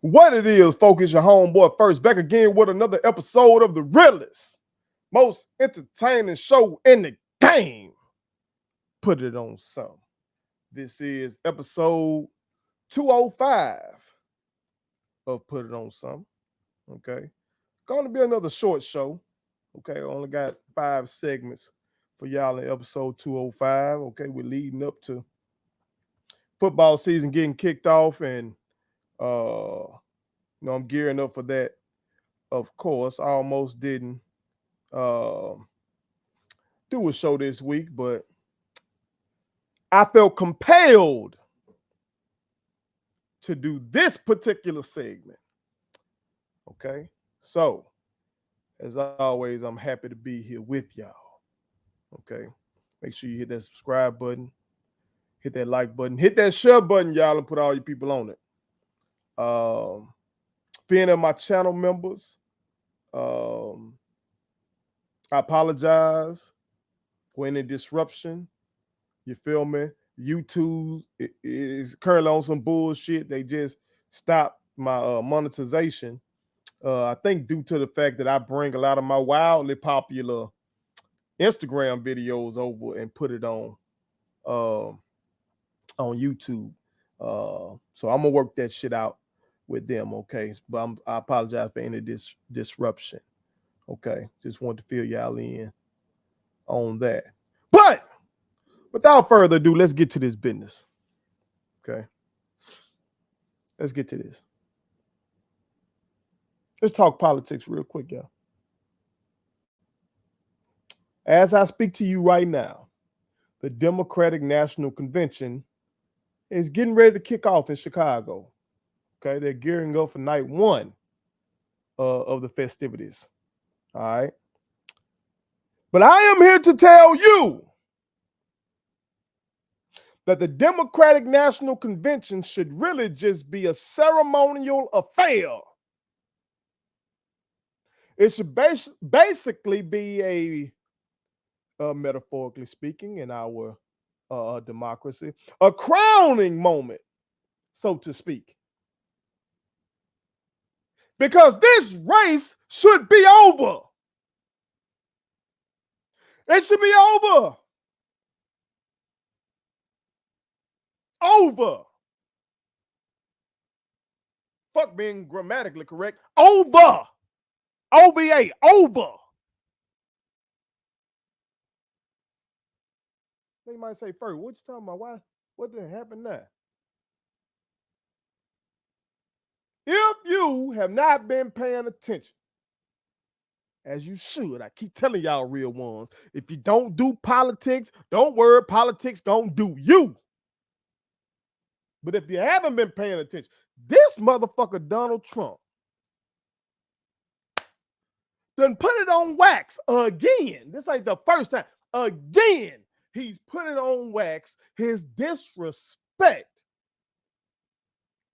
What it is, folks, it's your homeboy First, back again with another episode of the realest, most entertaining show in the game. Put it on some. This is episode 205 of Put It On Some. Okay. Going to be another short show. Okay. Only got 5 segments for y'all in episode 205. Okay. We're leading up to football season getting kicked off, and I'm gearing up for that. Of course, I almost didn't do a show this week, but I felt compelled to do this particular segment. Okay, so as always, I'm happy to be here with y'all. Okay, make sure you hit that subscribe button, hit that like button, hit that share button, y'all, and put all your people on it. Being of my channel members, I apologize for any disruption. You feel me? YouTube is currently on some bullshit. They just stopped my monetization. I think due to the fact that I bring a lot of my wildly popular Instagram videos over and put it on YouTube. So I'm gonna work that shit out with them. Okay, but I apologize for any disruption. Okay, just wanted to fill y'all in on that. But without further ado, let's get to this business. Okay. Let's get to this. Let's talk politics real quick, y'all. As I speak to you right now, the Democratic National Convention is getting ready to kick off in Chicago. Okay. They're gearing up for night one of the festivities. All right. But I am here to tell you that the Democratic National Convention should really just be a ceremonial affair. It should basically be metaphorically speaking, in our democracy, a crowning moment, so to speak. Because this race should be over. It should be over. Over. Fuck being grammatically correct. Over. OVA. Over. You might say, first, what you talking about? Why? What did happen there? If you have not been paying attention, as you should, I keep telling y'all real ones, if you don't do politics, don't worry, politics don't do you. But if you haven't been paying attention, this motherfucker Donald Trump done put it on wax again. This ain't the first time. Again, he's put it on wax, his disrespect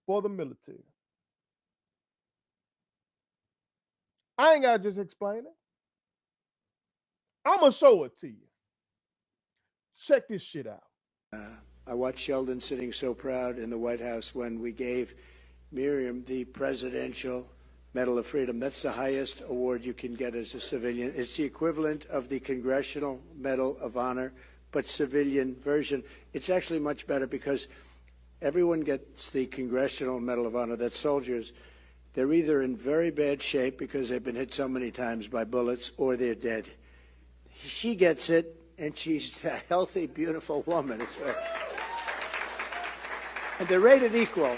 for the military. I ain't got to just explain it. I'm going to show it to you. Check this shit out. I watched Sheldon sitting so proud in the White House when we gave Miriam the Presidential Medal of Freedom. That's the highest award you can get as a civilian. It's the equivalent of the Congressional Medal of Honor, but civilian version. It's actually much better because everyone gets the Congressional Medal of Honor. That's soldiers. They're either in very bad shape because they've been hit so many times by bullets, or they're dead. She gets it, and she's a healthy, beautiful woman. It's and they're rated equal.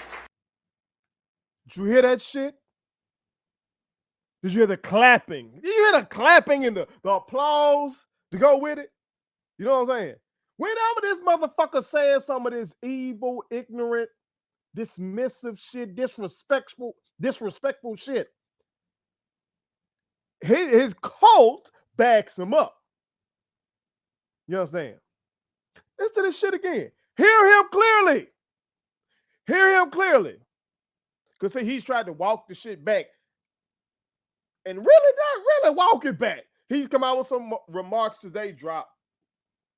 Did you hear that shit? Did you hear the clapping? Did you hear the clapping and the applause to go with it? You know what I'm saying? Whenever this motherfucker says some of this evil, ignorant, dismissive shit, disrespectful shit, his cult backs him up. You understand? Listen to this shit again. Hear him clearly. Hear him clearly. Because see, he's tried to walk the shit back and really not really walk it back. He's come out with some remarks today dropped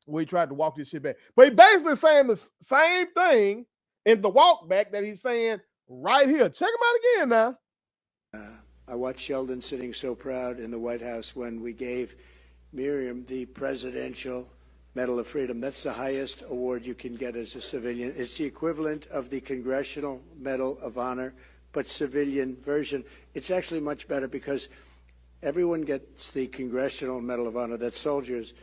where he tried to walk this shit back. But he basically saying the same thing in the walk back that he's saying right here. Check him out again now. I watched Sheldon sitting so proud in the White House when we gave Miriam the Presidential Medal of Freedom. That's the highest award you can get as a civilian. It's the equivalent of the Congressional Medal of Honor, but civilian version. It's actually much better because everyone gets the Congressional Medal of Honor. That's soldiers.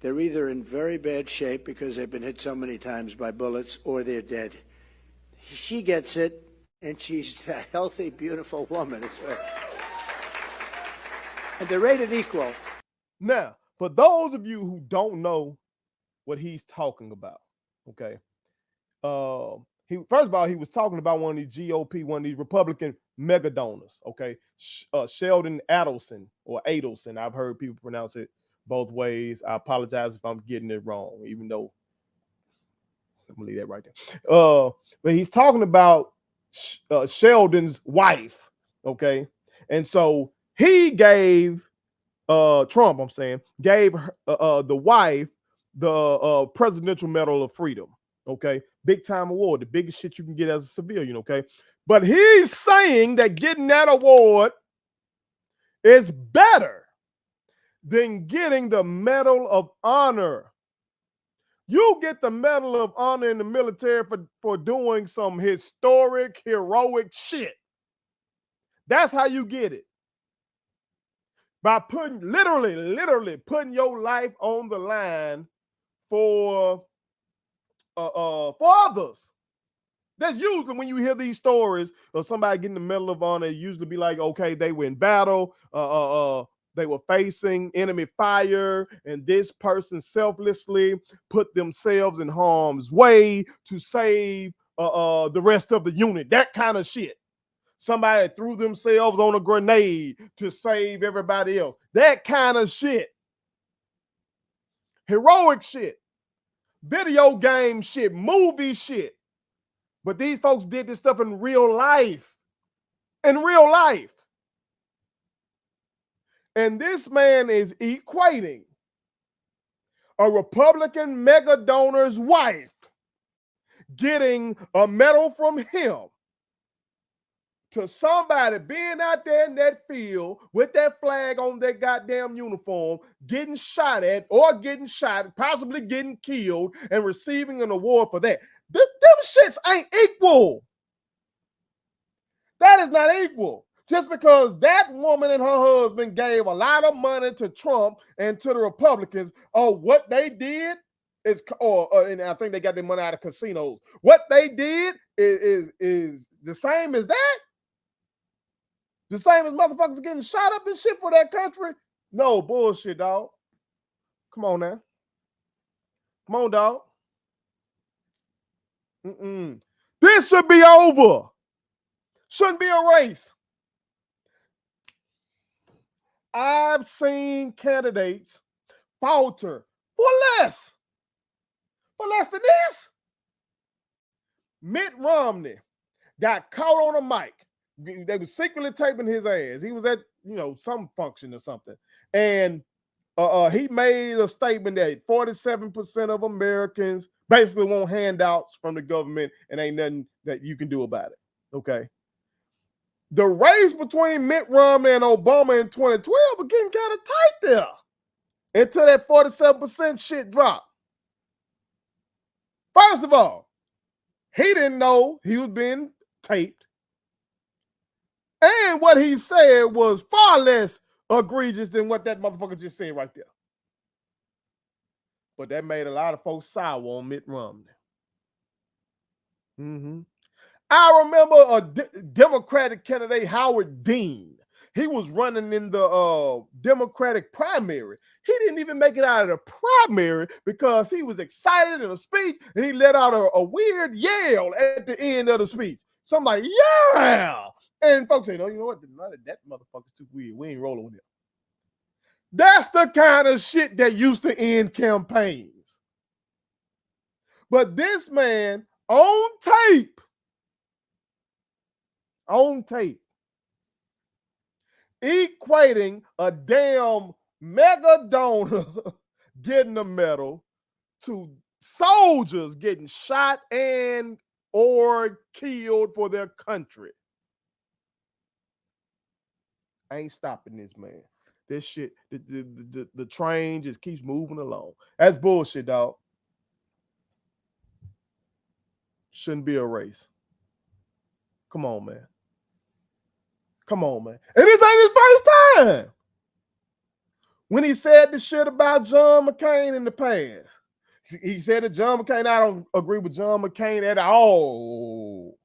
They're either in very bad shape because they've been hit so many times by bullets, or they're dead. She gets it, and she's a healthy, beautiful woman. And they're rated equal. Now, for those of you who don't know what he's talking about, okay, he first of all, he was talking about one of these GOP, one of these Republican mega donors, okay, Sheldon Adelson or Adelson. I've heard people pronounce it both ways. I apologize if I'm getting it wrong, even though I'm gonna leave that right there. But he's talking about Sheldon's wife, okay, and so he gave Trump, I'm saying, gave the wife the Presidential Medal of Freedom, okay, big time award, the biggest shit you can get as a civilian, okay. But he's saying that getting that award is better than getting the Medal of Honor. You get the Medal of Honor in the military for doing some historic, heroic shit. That's how you get it. By putting, literally putting your life on the line for others. That's usually when you hear these stories of somebody getting the Medal of Honor, it usually be like, okay, they were in battle, they were facing enemy fire, and this person selflessly put themselves in harm's way to save the rest of the unit. That kind of shit. Somebody threw themselves on a grenade to save everybody else. That kind of shit. Heroic shit. Video game shit. Movie shit. But these folks did this stuff in real life. In real life. And this man is equating a Republican mega donor's wife getting a medal from him to somebody being out there in that field with that flag on their goddamn uniform, getting shot at or getting shot, possibly getting killed, and receiving an award for that. Them shits ain't equal. That is not equal. Just because that woman and her husband gave a lot of money to Trump and to the Republicans, what they did is, and I think they got their money out of casinos. What they did is the same as that. The same as motherfuckers getting shot up and shit for that country? No, bullshit, dog. Come on now. Come on, dog. This should be over. Shouldn't be a race. I've seen candidates falter for less than this. Mitt Romney got caught on a mic. They were secretly taping his ass. He was at, some function or something. And he made a statement that 47% of Americans basically want handouts from the government and ain't nothing that you can do about it. Okay. The race between Mitt Romney and Obama in 2012 was getting kind of tight there until that 47% shit dropped. First of all, he didn't know he was being taped. And what he said was far less egregious than what that motherfucker just said right there. But that made a lot of folks sour on Mitt Romney. I remember a Democratic candidate, Howard Dean. He was running in the Democratic primary. He didn't even make it out of the primary because he was excited in a speech and he let out a weird yell at the end of the speech. Somebody, yeah! And folks say, no, you know what? That motherfucker's too weird. We ain't rolling with him. That's the kind of shit that used to end campaigns. But this man, on tape, equating a damn mega donor getting a medal to soldiers getting shot and or killed for their country. I ain't stopping this, man. This shit, the train just keeps moving along. That's bullshit, dog. Shouldn't be a race. Come on, man. Come on, man. And this ain't his first time. When he said the shit about John McCain in the past, he said that John McCain, I don't agree with John McCain at all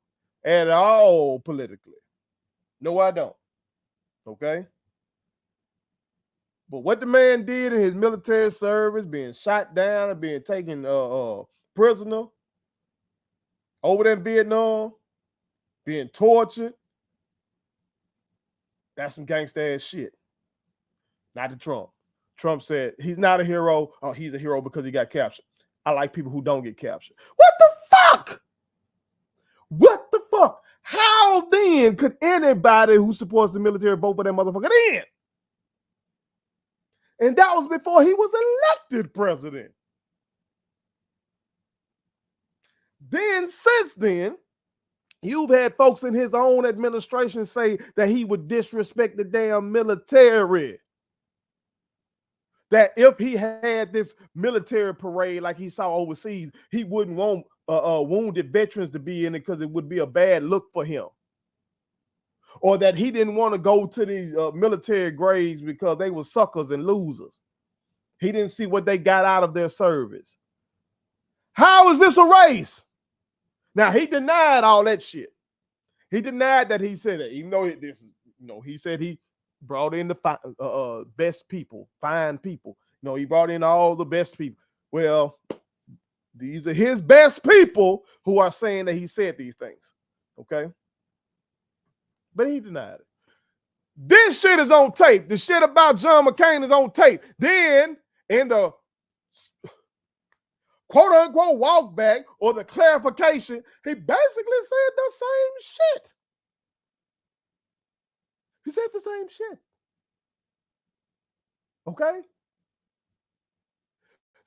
politically. No, I don't. Okay? But what the man did in his military service, being shot down and being taken prisoner over there in Vietnam, being tortured, that's some gangsta ass shit. Not to Trump. Trump said he's not a hero. Oh, he's a hero because he got captured. I like people who don't get captured. What the fuck? What the fuck? How then could anybody who supports the military vote for that motherfucker then? And that was before he was elected president. Then, since then, you've had folks in his own administration say that he would disrespect the damn military. That if he had this military parade like he saw overseas, he wouldn't want wounded veterans to be in it because it would be a bad look for him. Or that he didn't want to go to these military graves because they were suckers and losers. He didn't see what they got out of their service. How is this a race? Now, he denied all that shit. He denied that he said it, even though this is, he said he brought in the best people, fine people. He brought in all the best people. Well, these are his best people who are saying that he said these things. Okay? But he denied it. This shit is on tape. The shit about John McCain is on tape. Then, in the quote-unquote walk back or the clarification, he basically said the same shit. He said the same shit. Okay?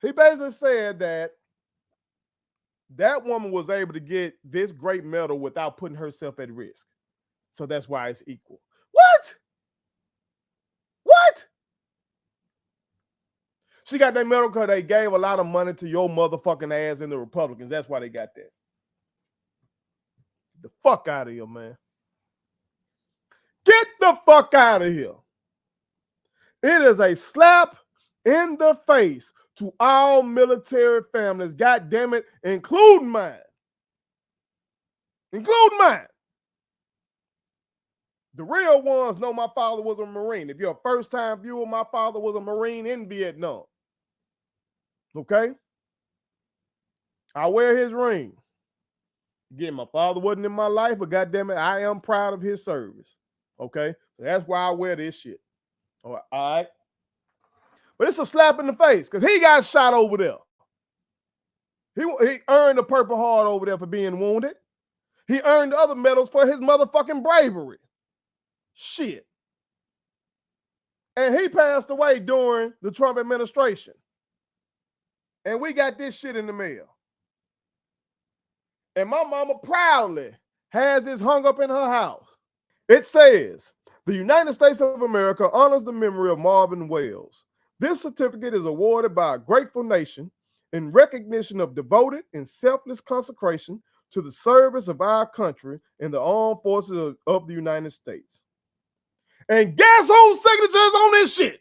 He basically said that that woman was able to get this great medal without putting herself at risk. So that's why it's equal. What? What? She got that medal because they gave a lot of money to your motherfucking ass and the Republicans. That's why they got that. Get the fuck out of here, man. Get the fuck out of here. It is a slap in the face to all military families, God damn it, including mine. Including mine. The real ones know my father was a Marine. If you're a first-time viewer, my father was a Marine in Vietnam. Okay? I wear his ring. Again, my father wasn't in my life, but goddamn it, I am proud of his service. Okay? That's why I wear this shit. All right? But it's a slap in the face because he got shot over there. He earned the Purple Heart over there for being wounded. He earned other medals for his motherfucking bravery. Shit. And he passed away during the Trump administration. And we got this shit in the mail. And my mama proudly has this hung up in her house. It says, the United States of America honors the memory of Marvin Wells. This certificate is awarded by a grateful nation in recognition of devoted and selfless consecration to the service of our country and the armed forces of the United States. And guess whose signature is on this shit?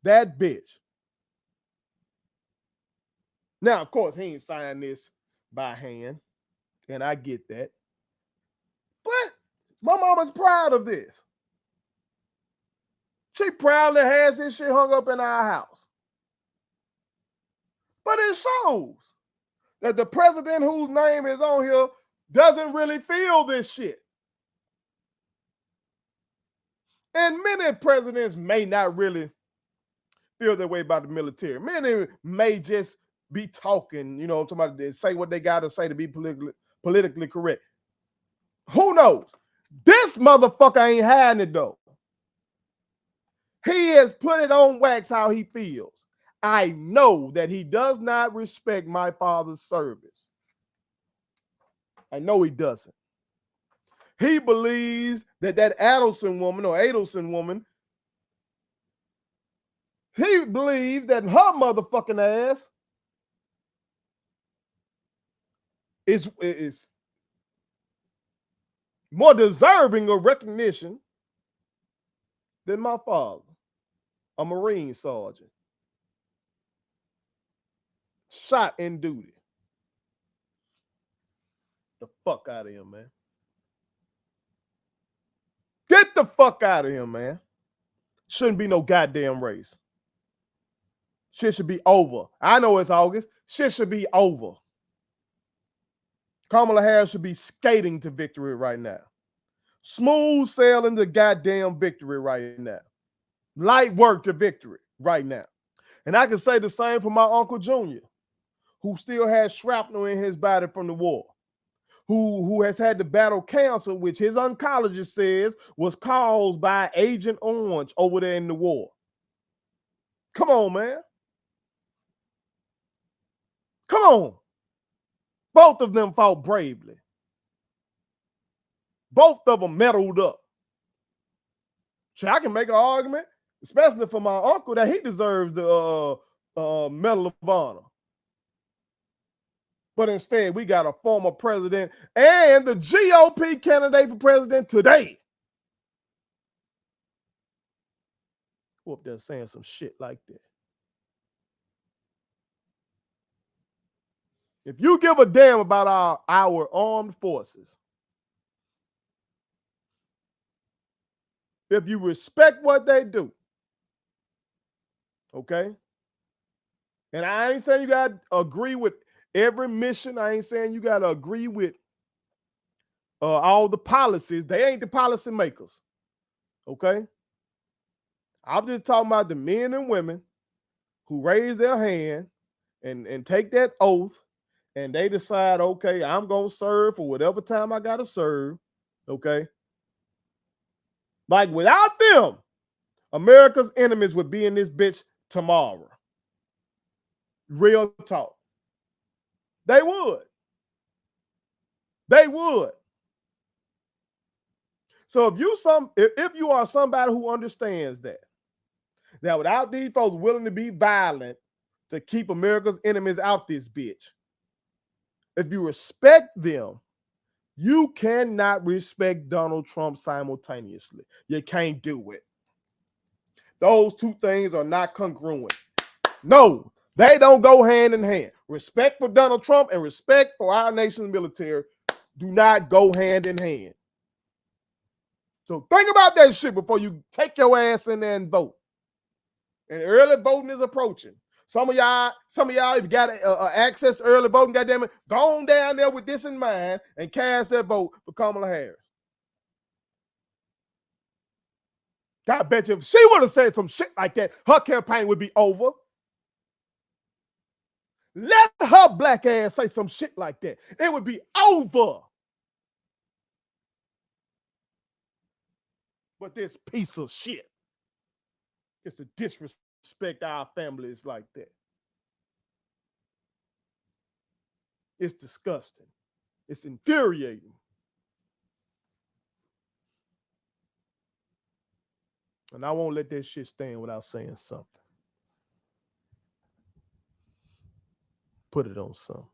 That bitch. Now, of course, he ain't signed this by hand, and I get that. But my mama's proud of this. She proudly has this shit hung up in our house. But it shows that the president whose name is on here doesn't really feel this shit. And many presidents may not really feel that way about the military. Many may just be talking, talking about they say what they got to say to be politically correct. Who knows? This motherfucker ain't hiding it though. He has put it on wax how he feels. I know that he does not respect my father's service. I know he doesn't. He believes that Adelson woman, he believes that her motherfucking ass is more deserving of recognition than my father, a Marine sergeant, shot in duty. The fuck out of him, man. Get the fuck out of here, man. Shouldn't be no goddamn race. Shit should be over. I know it's August. Shit should be over. Kamala Harris should be skating to victory right now. Smooth sailing to goddamn victory right now. Light work to victory right now. And I can say the same for my Uncle Junior, who still has shrapnel in his body from the war, who has had to battle cancer, which his oncologist says was caused by Agent Orange over there in the war. Come on, man. Come on. Both of them fought bravely. Both of them medaled up. So I can make an argument, especially for my uncle, that he deserves the Medal of Honor. But instead, we got a former president and the GOP candidate for president today who up there saying some shit like that. If you give a damn about our armed forces, if you respect what they do, okay? And I ain't saying you got to agree with every mission. I ain't saying you got to agree with all the policies. They ain't the policy makers, okay? I'm just talking about the men and women who raise their hand and take that oath, and they decide, okay, I'm going to serve for whatever time I got to serve, okay? Like, without them, America's enemies would be in this bitch tomorrow. Real talk. They would. They would. So if you are somebody who understands that without these folks willing to be violent to keep America's enemies out this bitch, if you respect them, you cannot respect Donald Trump simultaneously. You can't do it. Those two things are not congruent. No, they don't go hand in hand. Respect for Donald Trump and respect for our nation's military do not go hand in hand. So think about that shit before you take your ass in there and vote. And early voting is approaching. Some of y'all, if you got access to early voting, goddammit, go on down there with this in mind and cast that vote for Kamala Harris. I bet you if she would have said some shit like that, her campaign would be over. Let her black ass say some shit like that. It would be over. But this piece of shit gets to disrespect our families like that. It's disgusting. It's infuriating. And I won't let that shit stand without saying something. Put it on something.